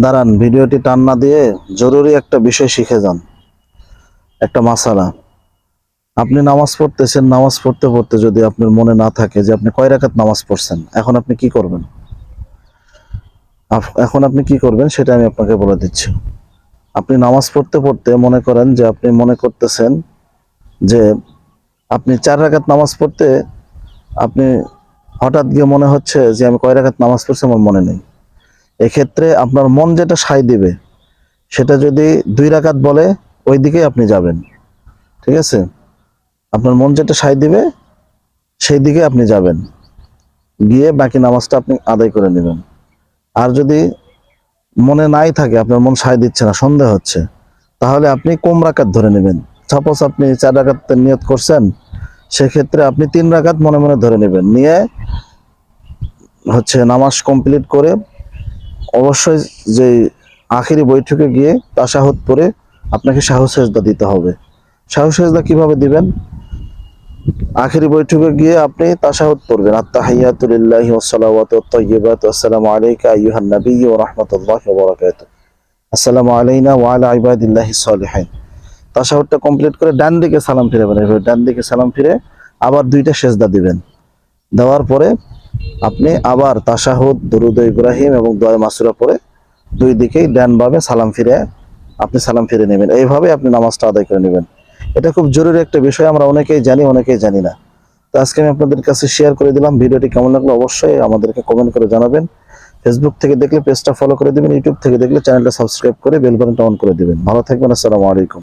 দাঁড়ান, ভিডিওটি টান না দিয়ে জরুরি একটা বিষয় শিখে যান, একটা মাসালা। আপনি নামাজ পড়তেছেন, নামাজ পড়তে পড়তে যদি আপনার মনে না থাকে যে আপনি কয় রাকাত নামাজ পড়ছেন, এখন আপনি কি করবেন? এখন আপনি কি করবেন সেটা আমি আপনাকে বলে দিচ্ছি। আপনি নামাজ পড়তে পড়তে মনে করেন যে আপনি মনে করতেছেন যে আপনি 4 রাকাত নামাজ পড়তে আপনি হঠাৎ গিয়ে মনে হচ্ছে যে আমি কয় রাকাত নামাজ পড়ছি আমার মনে নেই। এক্ষেত্রে আপনার মন যেটা সায় দিবে সেটা যদি 2 রাকাত বলে ওই দিকেই আপনি যাবেন। ঠিক আছে? আপনার মন যেটা সায় দিবে সেই দিকে আপনি যাবেন, গিয়ে বাকি নামাজটা আপনি আদায় করে নেবেন। আর যদি মনে নাই থাকে, আপনার মন সায় দিচ্ছে না, সন্দেহ হচ্ছে, তাহলে আপনি কম রাকাত ধরে নেবেন। সাপোজ আপনি 4 রাকাতের নিয়ত করছেন, সেক্ষেত্রে আপনি 3 রাকাত মনে মনে ধরে নেবেন, নিয়ে নামাজ কমপ্লিট করে অবশ্যই যে আখিরি বৈঠকে গিয়ে তাশাহুদ পড়ে আপনাকে সাহু সেজদা দিতে হবে। সাহু সেজদা কিভাবে দিবেন? আখেরি বৈঠকে গিয়ে আপনি তাশাহুদ পড়বেন, আত্তাহিয়াতু লিল্লাহি ওয়াস সালাওয়াতু ওয়াত তাইয়্যিবাতু আসসালামু আলাইকা আইয়ুহান নাবিয়্যু ওয়া রাহমাতুল্লাহি ওয়া বারাকাতুহু আসসালামু আলাইনা ওয়া আলা ইবাদিল্লাহিস সালিহিন। তাশাহুদটা কমপ্লিট করে ডান দিকে সালাম ফিরাবেন। এভাবে ডান দিকে সালাম ফিরে আবার 2টা সেজদা দিবেন। দেওয়ার পরে আপনি আবার তাশাহুদ, দুরূদ ইব্রাহিম এবং দোয়া মাসুরা পড়ে 2 দিকেই ডান বামে সালাম ফিরে আপনি সালাম ফিরে নেবেন। এইভাবে আপনি নামাজটা আদায় করে নেবেন। এটা খুব জরুরি একটা বিষয়, আমরা অনেকেই জানি, অনেকেই জানি না। তো আজকে আমি আপনাদের কাছে শেয়ার করে দিলাম। ভিডিওটি কেমন লাগলো অবশ্যই আমাদেরকে কমেন্ট করে জানাবেন। ফেসবুক থেকে দেখলে পেজটা ফলো করে দিবেন, ইউটিউব থেকে দেখলে চ্যানেলটা সাবস্ক্রাইব করে বেল বাটনটা অন করে দিবেন। ভালো থাকবেন। আসসালামু আলাইকুম।